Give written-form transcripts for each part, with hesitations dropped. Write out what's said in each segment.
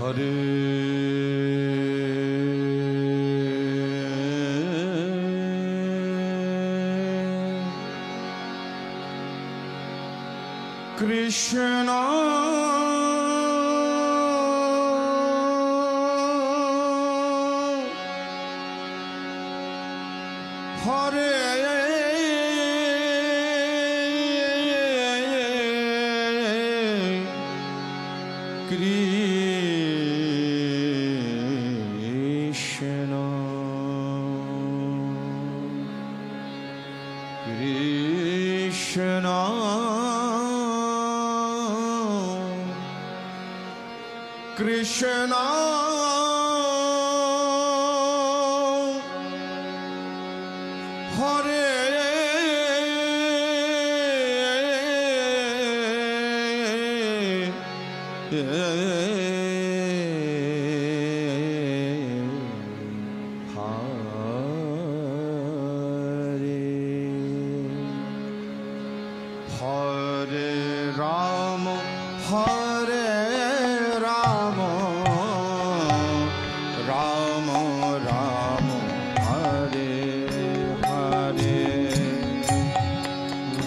Hare Krishna Hare Krishna Krishna Krishna Hare Hare Rama Hare Rama Rama Rama Hare Hare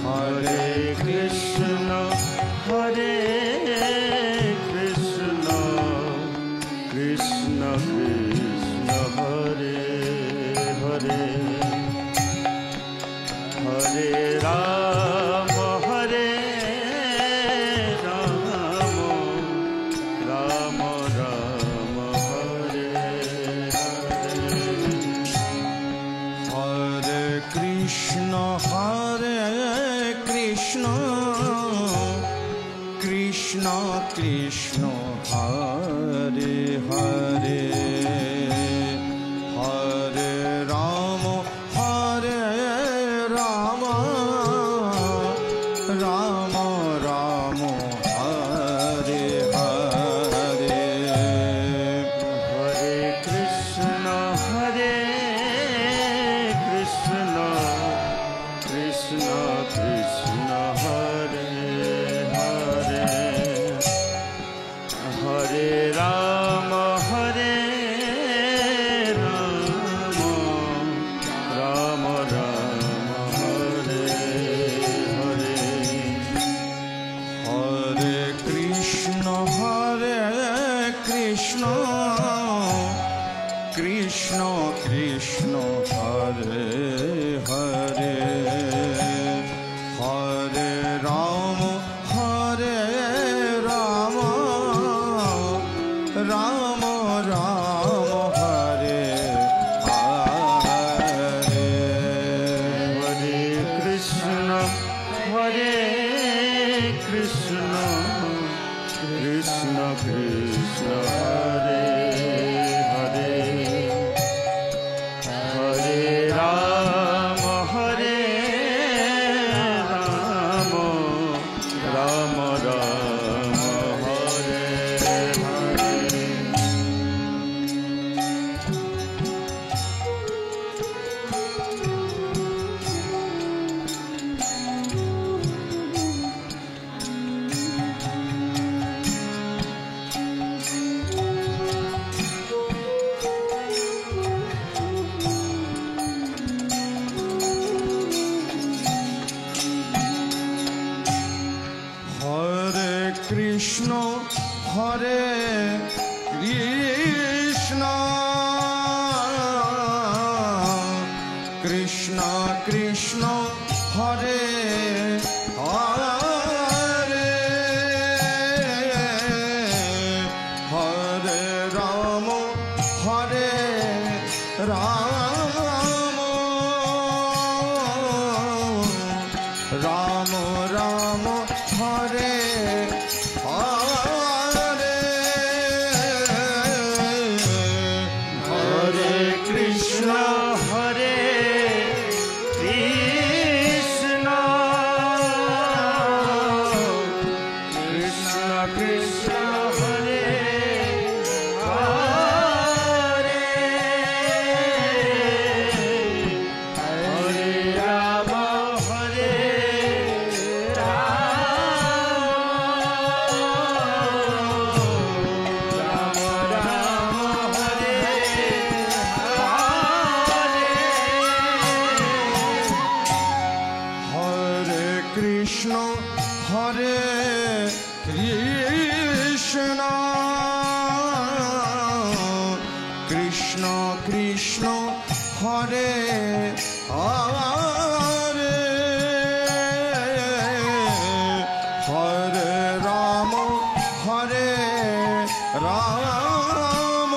Hare Krishna Hare Krishna Krishna Krishna Hare Hare Hare Rama Hare Rama Rama Rama Hare Hare Hare Krishna Hare Krishna Krishna Krishna Hare Hare Hare Rama Hare Rama Rama Rama Hare Hare Hare Krishna Hare Krishna Krishna Krishna Hare Hare Hare Rama Hare Rama Rama Rama Hare Hare Hare Krishna Hare Krishna Krishna Krishna Hare Hare Hare Rama Hare Rama Rama Rama Hare Hare Hare Krishna Hare Krishna Krishna Krishna Hare Hare Hare Rama Hare Rama Rama Rama Hare Hare Krishna Hare Krishna Krishna Krishna Hare Hare Hare Rama Hare Rama Rama Rama Hare Krishna Hare Krishna Krishna Krishna Hare Hare Ram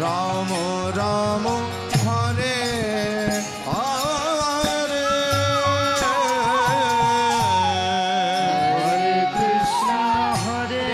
Ram Ram Hare Hare Hare Krishna হরে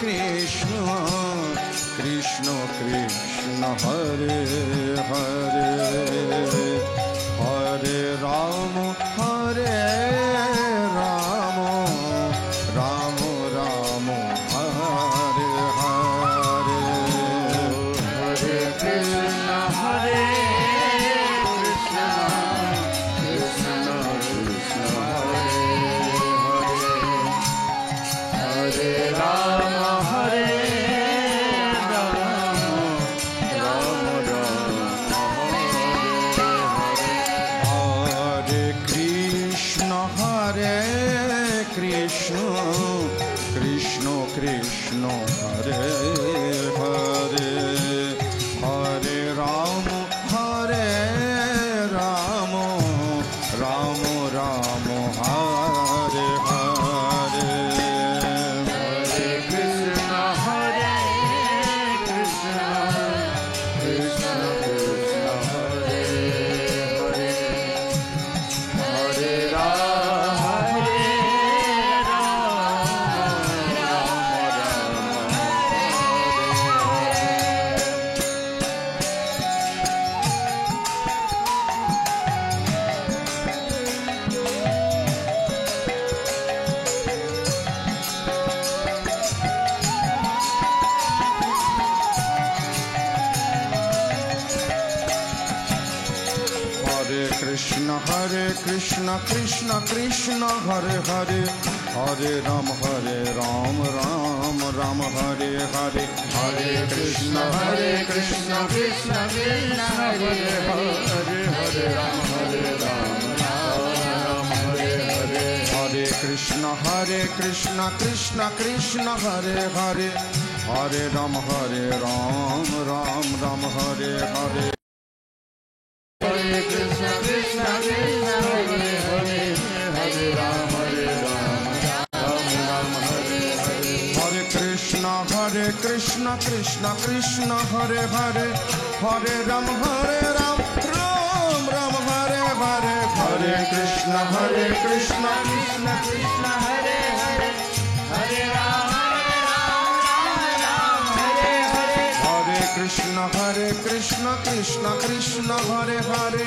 কৃষ্ণ কৃষ্ণ কৃষ্ণ হরে Krishna Krishna Hare Hare Krishna Krishna Krishna Hare Hare Hare Ram Ram Ram Hare Hare Hare Krishna Krishna Krishna Hare Hare Hare Ram Ram Hare Hare Hare Krishna Krishna Krishna Hare Hare Hare Ram Ram Hare Hare Hare Krishna Krishna Krishna Hare Hare Hare Ram Ram Hare Hare Hare Krishna Krishna Krishna Hare Hare Hare Ram Ram Hare Hare Hare Krishna Krishna Krishna Hare Hare Hare Ram Hare Hare Hare Krishna Krishna Krishna Krishna Hare Hare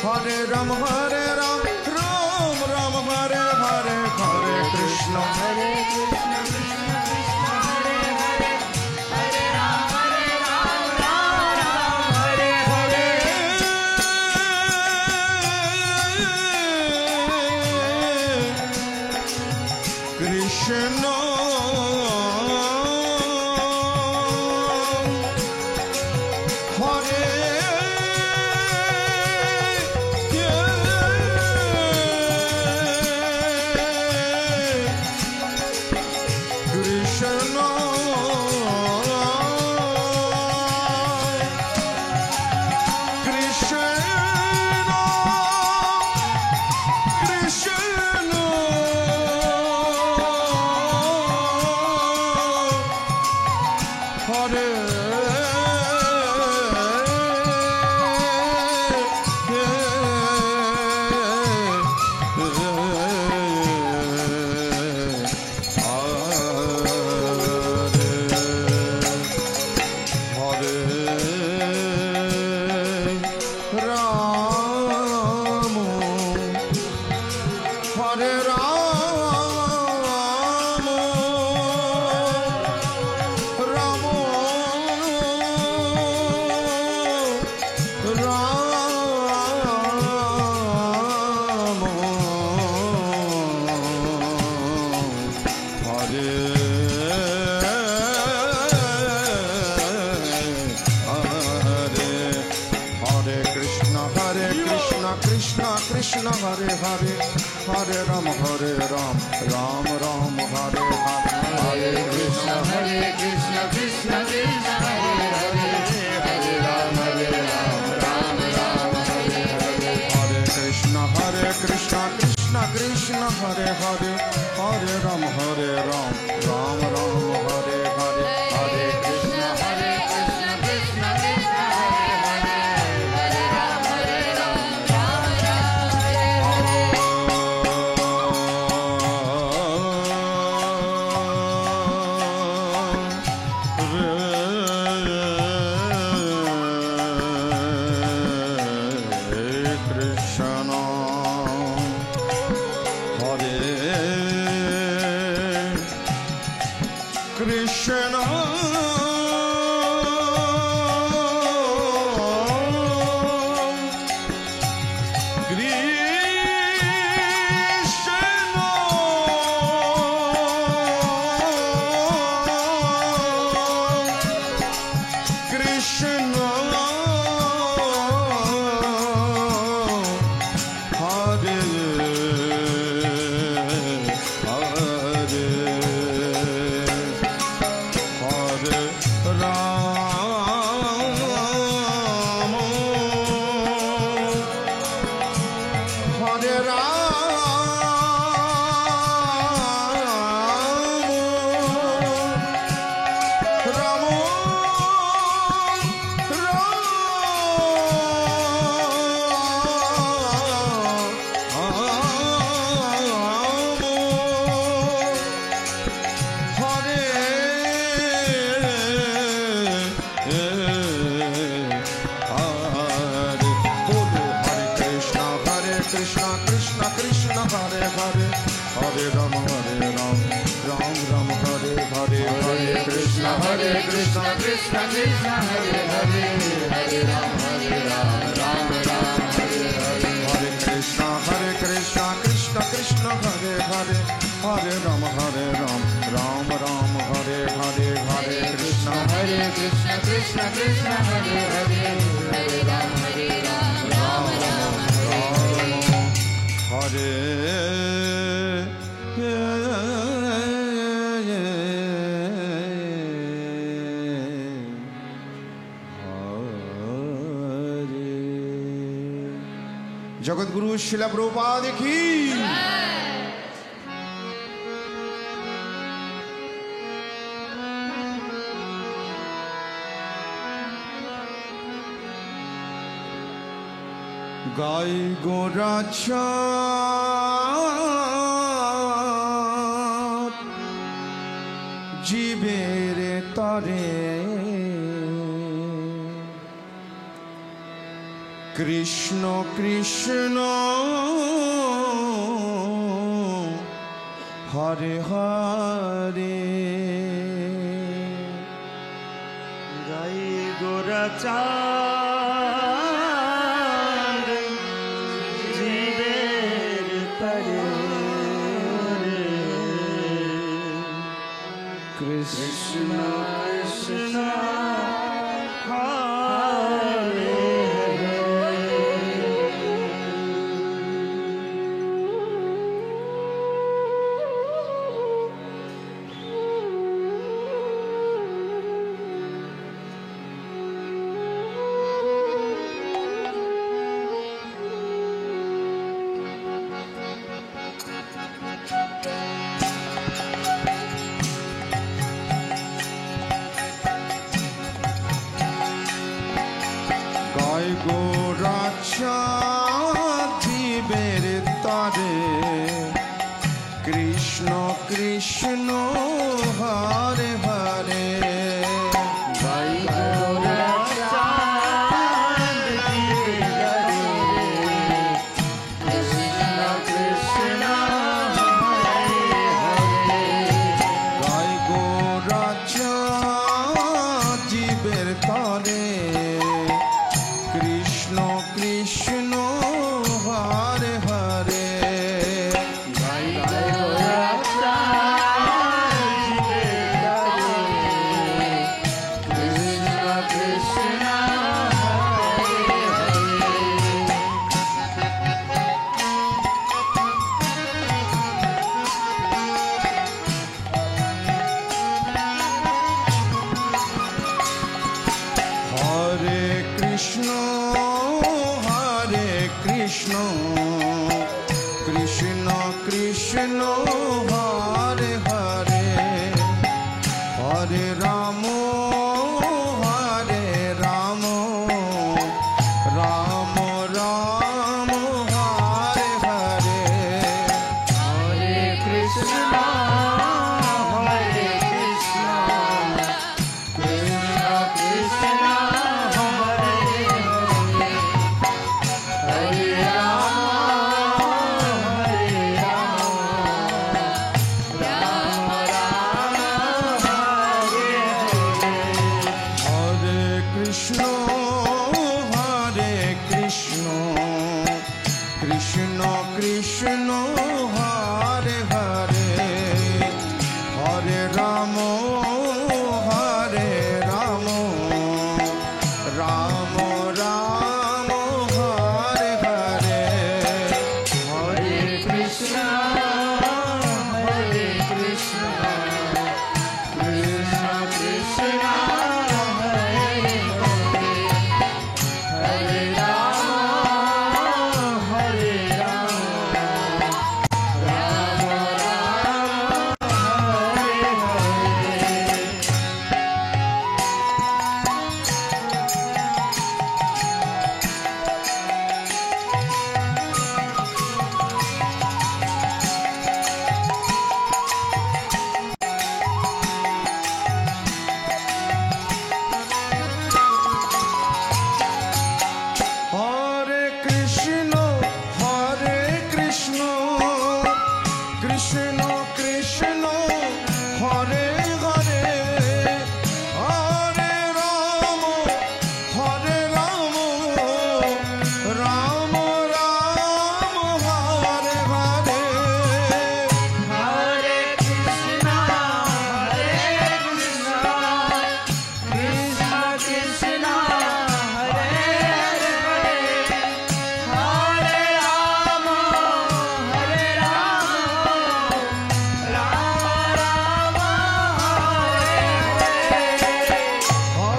Hare Ram हरे राम राम राम हरे हरे हरे कृष्ण हरे कृष्ण कृष्ण कृष्ण हरे हरे हरे राम राम राम हरे हरे कृष्ण कृष्ण हरे हरे हरे राम राम राम हरे हरे हरे कृष्ण कृष्ण कृष्ण हरे हरे हरे राम राम राम हरे हरे हरे कृष्ण कृष्ण कृष्ण हरे हरे हरे राम राम राम हरे हरे हरे कृष्ण कृष्ण कृष्ण हरे हरे हरे राम राम राम हरे हरे कृष्ण कृष्ण कृष्ण हरे हरे हरे राम राम राम हरे हरे हरे कृष्ण कृष्ण कृष्ण हरे हरे हरे राम राम राम हरे हरे हरे कृष्ण कृष्ण कृष्ण कृष्ण हरे हरे हरे राम राम राम हरे जगतगुरु शिला प्रभुपाद की गाय गोरा जीवेर तरे কৃষ্ণ কৃষ্ণ হরে হরে গাই গোরা চাঁদ জীবের তরে কৃষ্ণ কৃষ্ণ হরে গায় গোরা চাঁদ জীবের তরে কৃষ্ণ কৃষ্ণ হরে হরে গাই গোরা চাঁদ জীবের তরে কৃষ্ণ কৃষ্ণ হরে হরে গায় গোরা চাঁদ জীবের তরে কৃষ্ণ কৃষ্ণ হরে হরে গাই গোরা চাঁদ জীবের তরে Krishna Krishna Hare Hare Hare Krishna Krishna Krishna Hare Hare Hare Ram Ram Ram Hare Hare Hare Krishna Krishna Krishna Hare Hare Hare Ram Ram Ram Hare Hare Hare Krishna Krishna Krishna Hare Hare Hare Ram Ram Ram Hare Hare Hare Krishna Krishna Krishna Hare Hare Hare Ram Ram Hare Hare Hare Krishna Krishna Krishna Hare Hare Hare Ram Ram Ram Hare Hare Hare Krishna Krishna Krishna Hare Hare Hare Ram Ram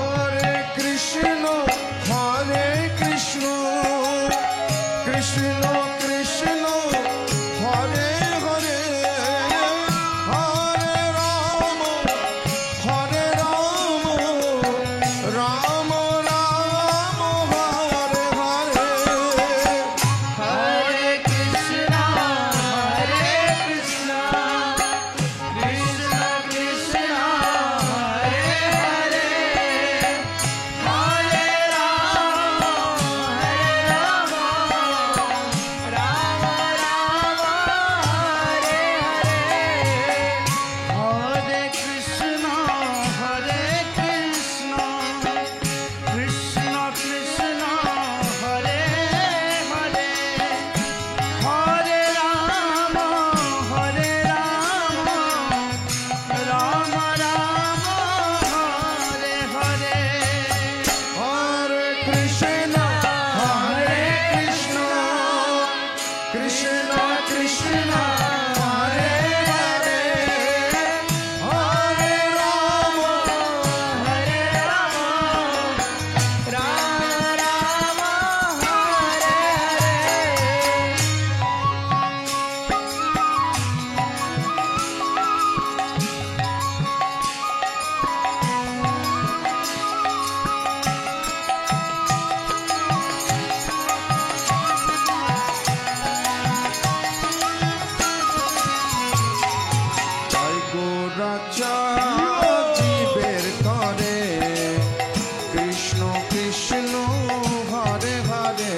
Hare Hare Hare Krishna Krishna Krishna Hare Hare Hare Ram Ram Ram Hare Hare Hare Krishna Krishna Krishna Hare Hare Hare Ram Krishna Krishna Hare Hare Hare Rama Hare Rama Rama Rama Hare জয় গোরাচা জীবের তরে কৃষ্ণ কৃষ্ণ হরে হরে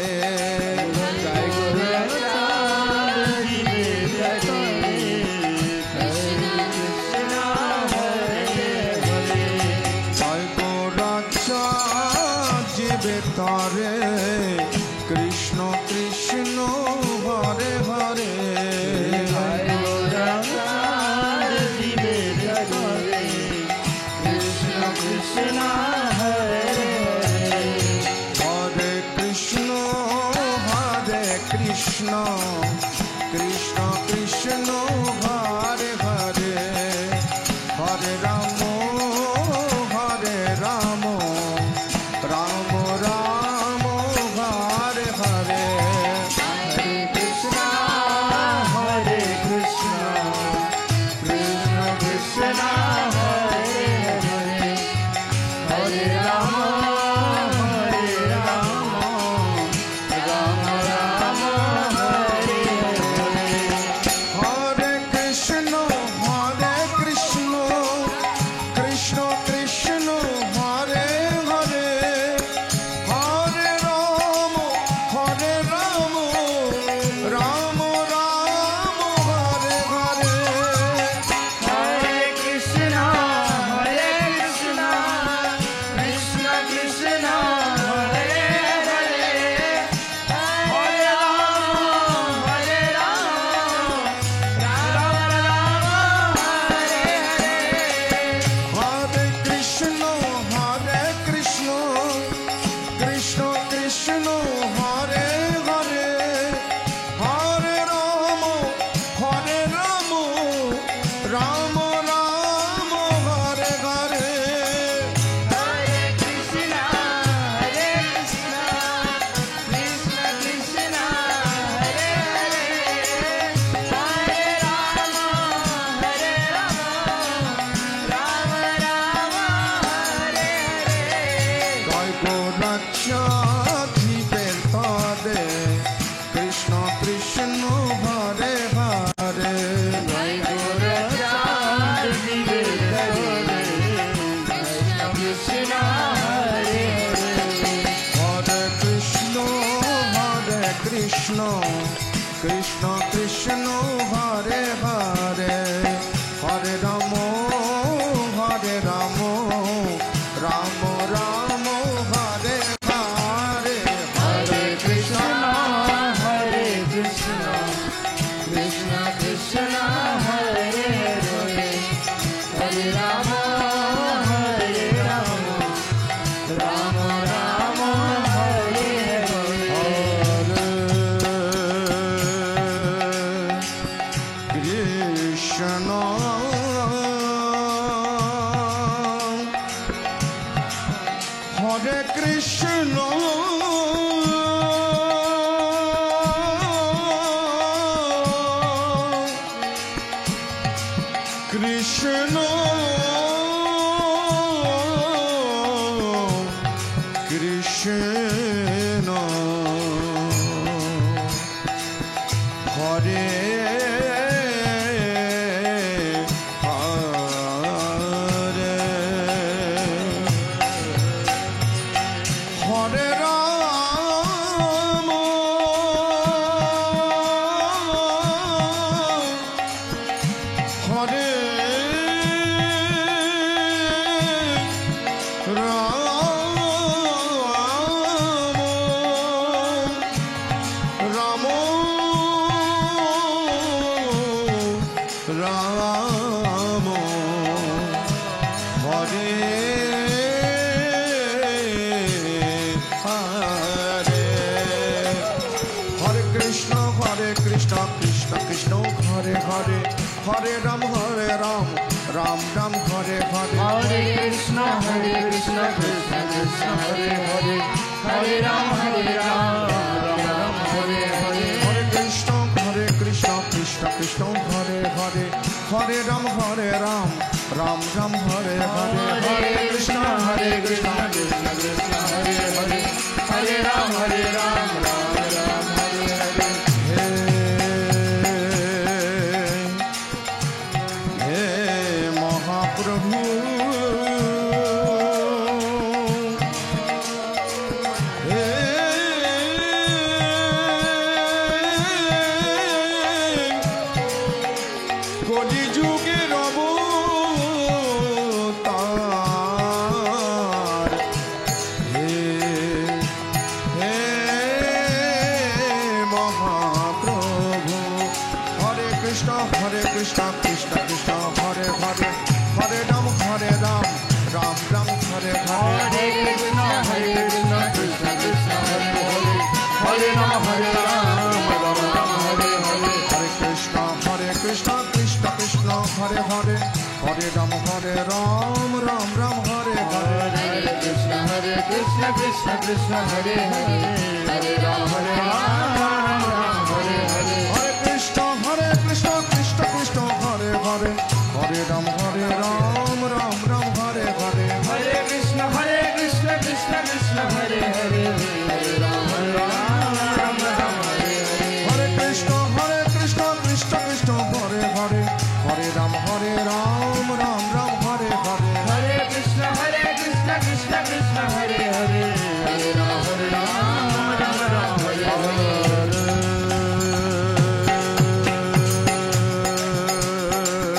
জয় গোরাচা জয় গোরাচা জীবের তরে কৃষ্ণ কৃষ্ণ হরে হরে হরে কৃষ্ণ কৃষ্ণ কৃষ্ণ কৃষ্ণ হরে হরে হরে রাম রাম রাম হরে হরে হরে কৃষ্ণ কৃষ্ণ কৃষ্ণ হরে হরে হরে রাম হরে Krishna Krishna Krishna Hare Hare Hare Ram Ram Ram Hare Hare Hare Krishna Krishna Krishna Hare Hare Hare Rama Rama Rama Hare Hare হরে Krishna Krishna Krishna Hare Hare Hare Ram Ram Ram Hare Hare Hare Krishna Krishna Krishna Hare Hare Hare Rama Rama Rama Hare Hare জয় গোরাচা জীবের তরে Krishna Krishna Hare Hare Jai Gaurachandra Jive Hare Krishna Krishna Hare Hare হরে Krishna Krishna Krishna Hare Hare Hare Ram Ram Ram Hare Hare Hare Krishna Hare Krishna Krishna Krishna Hare Hare Hare Rama Rama Rama Hare Hare Krishna হরে কৃষ্ণ কৃষ্ণ কৃষ্ণ হরে হরে হরে রাম হরে Ram Ram Hare Hare Hare Krishna Krishna Krishna Krishna Hare Hare Hare Ram Ram Ram Hare Hare Hare Krishna Krishna Krishna Hare Hare Hare Ram Ram Ram Hare Hare Hare Krishna Krishna Krishna Hare Hare Hare Ram Ram Ram Hare Hare Hare Krishna Krishna Krishna Hare Hare Hare Ram Ram Ram Hare Hare हे महाप्रभु हे কলি যুগের অবতার হে হে মহাপ্রভু হরে Krishna Krishna Krishna Hare Hare Hare Ram Ram Ram Hare Hare Hare Krishna Krishna Krishna Hare Hare Hare Ram Ram Ram Hare Hare হরে Krishna Krishna Krishna Hare Hare Hare Ram Ram Ram Hare Hare Hare Krishna Krishna Krishna Hare Hare Hare Ram Ram Hare Hare হরে Krishna Krishna Krishna Hare Hare Hare Ram Ram Ram Hare Hare Hare Krishna Krishna Krishna Hare Hare Hare Ram Ram Hare Hare হরে Krishna Krishna Krishna Hare Hare Hare Ram Ram Ram Hare Hare Hare Krishna Krishna Krishna Hare Hare Hare Ram Ram Hare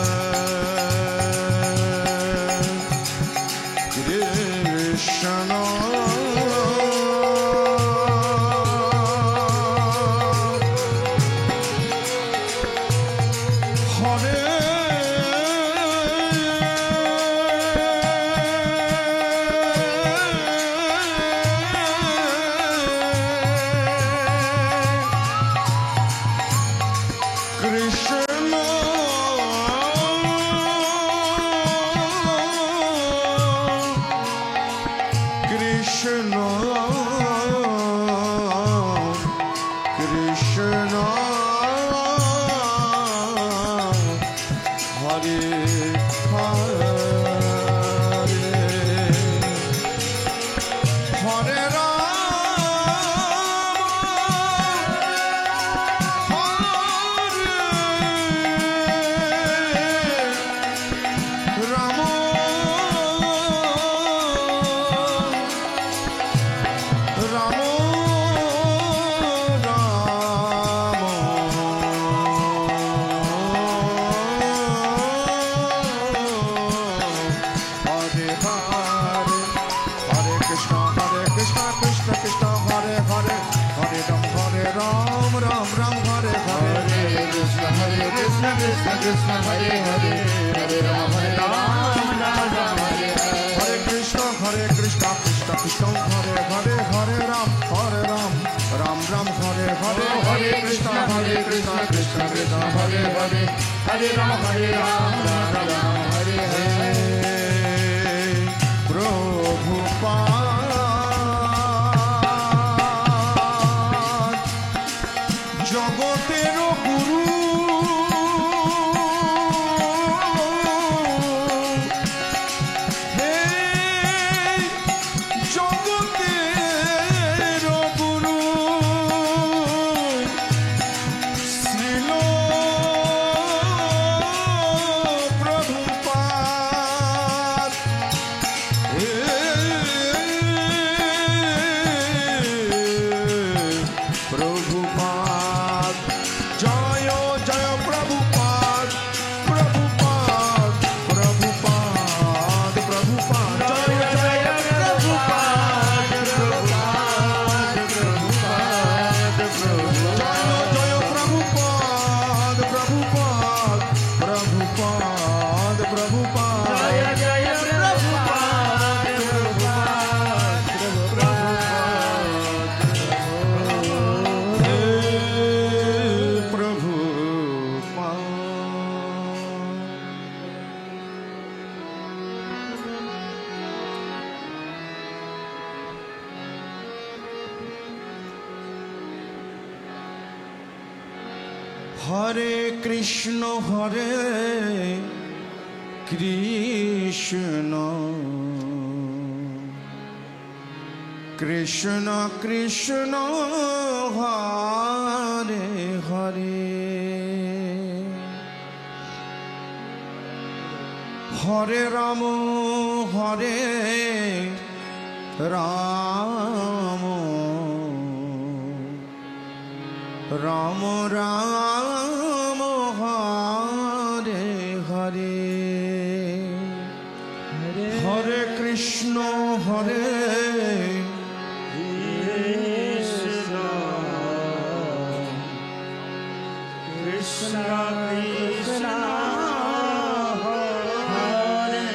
Hare Krishna হরে Krishna Krishna Krishna Hare Hare Hare Ram Ram Hare Hare Hare Krishna Krishna Krishna Hare Hare Hare Ram Ram Ram Hare Hare Hare Krishna Krishna Krishna Hare Hare Hare Ram Ram Ram Hare Hare হরে Krishna Krishna Krishna Hare Hare Hare Ram Ram Ram Hare Hare Hare Krishna Krishna Krishna Hare Hare Hare Ram Ram Ram Hare Hare Prabhupada জগতের গুরু হে জগতের গুরু শ্রীল প্রভুপাদ প্রভুপাদ জয় জয় হরে কৃষ্ণ কৃষ্ণ কৃষ্ণ কৃষ্ণ হরে হরে হরে রাম রাম রাম হরে হরে হরে কৃষ্ণ কৃষ্ণ কৃষ্ণ কৃষ্ণ হরে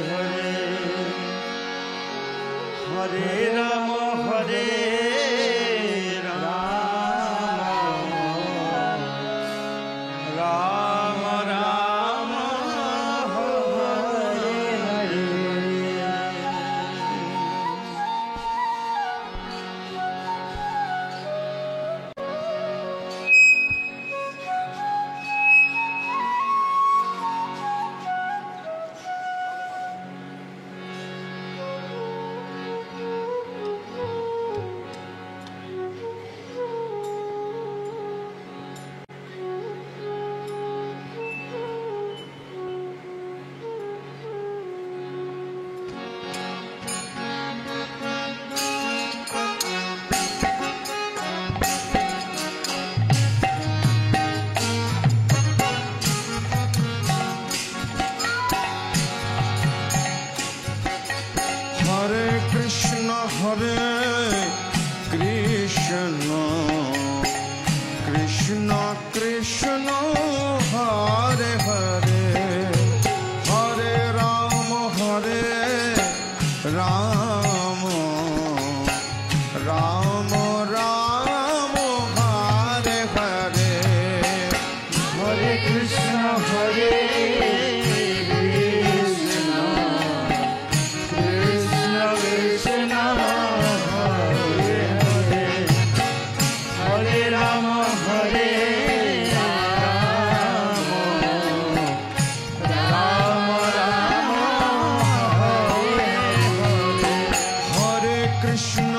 হরে হরে রাম রাম রাম হরে হরে কৃষ্ণ কৃষ্ণ কৃষ্ণ হরে হরে হরে রাম রাম রাম রাম হরে হরে হরে কৃষ্ণ কৃষ্ণ কৃষ্ণ কৃষ্ণ হরে হরে হরে রাম রাম রাম হরে হরে হরে কৃষ্ণ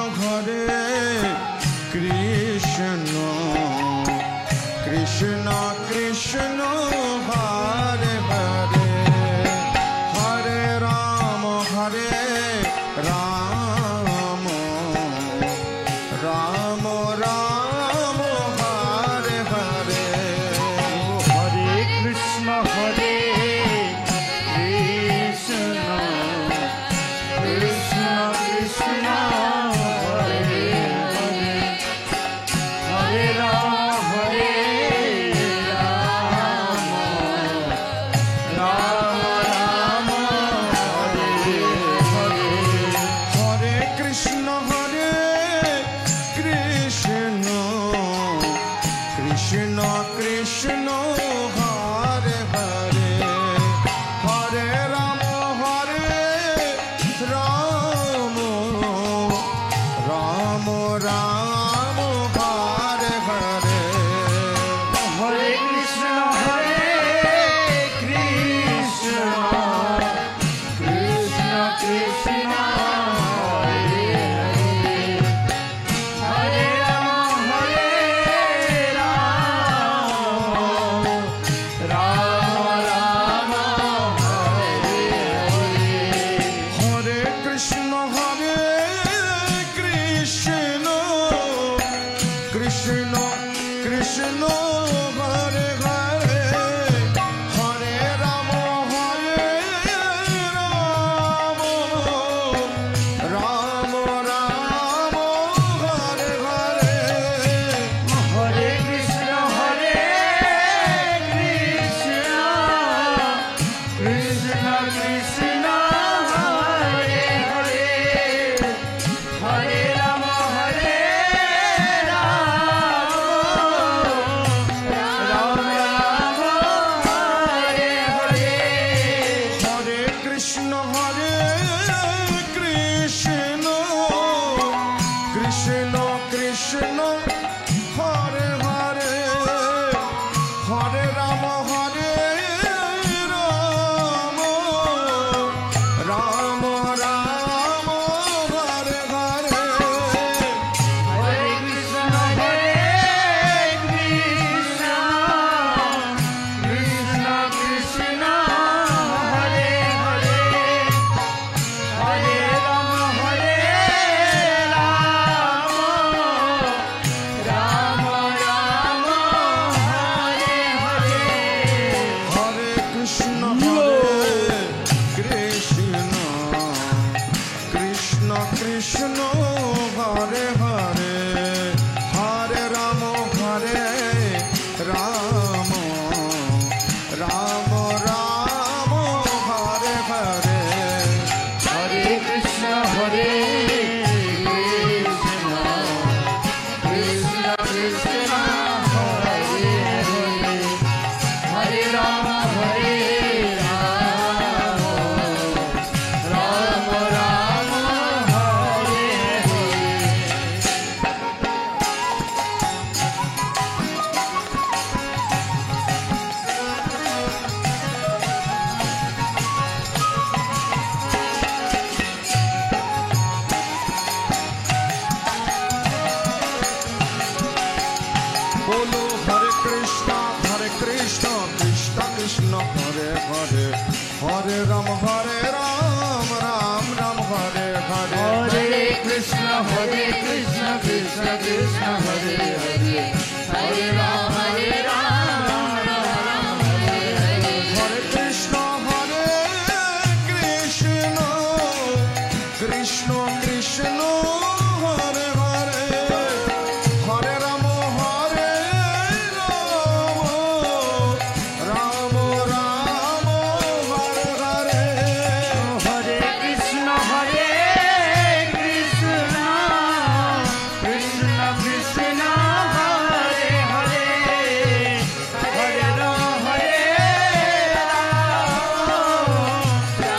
কৃষ্ণ কৃষ্ণ কৃষ্ণ হরে হরে হরে রাম রাম রাম রাম হরে হরে হরে কৃষ্ণ কৃষ্ণ কৃষ্ণ হরে হরে হরে রাম রাম রাম হরে হরে হরে কৃষ্ণ কৃষ্ণ কৃষ্ণ কৃষ্ণ হরে হরে হরে রাম রাম রাম রাম হরে হরে হরে কৃষ্ণ কৃষ্ণ কৃষ্ণ কৃষ্ণ হরে হরে হরে রাম রাম রাম হরে হরে হরে কৃষ্ণ কৃষ্ণ কৃষ্ণ কৃষ্ণ হরে হরে হরে রাম রাম রাম হরে হরে হরে কৃষ্ণ কৃষ্ণ কৃষ্ণ হরে হরে হরে রাম রাম রাম बोलो हरे कृष्ण कृष्ण कृष्ण हरे हरे हरे राम राम राम हरे हरे हरे कृष्ण कृष्ण कृष्ण हरे हरे हरे राम राम राम हरे हरे हरे कृष्ण कृष्ण कृष्ण हरे हरे हरे राम राम राम हरे हरे हरे कृष्ण कृष्ण कृष्ण हरे हरे हरे राम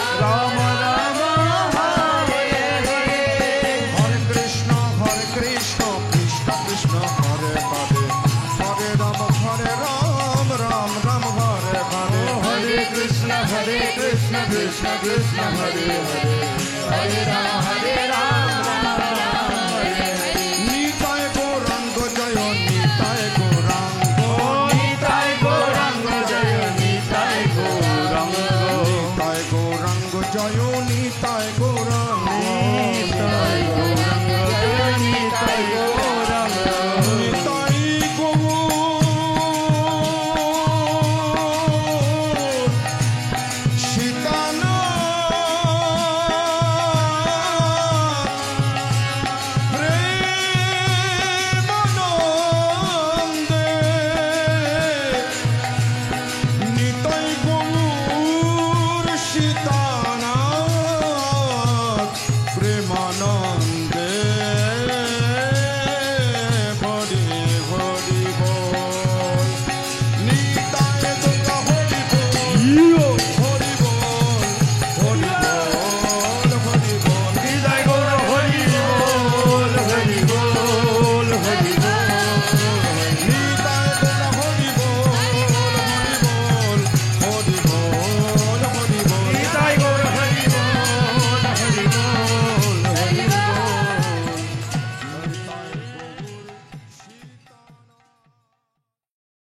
राम राम हरे हरे हरे कृष्ण कृष्ण कृष्ण हरे हरे हरे राम राम राम हरे हरे हरे कृष्ण कृष्ण कृष्ण हरे हरे हरे राम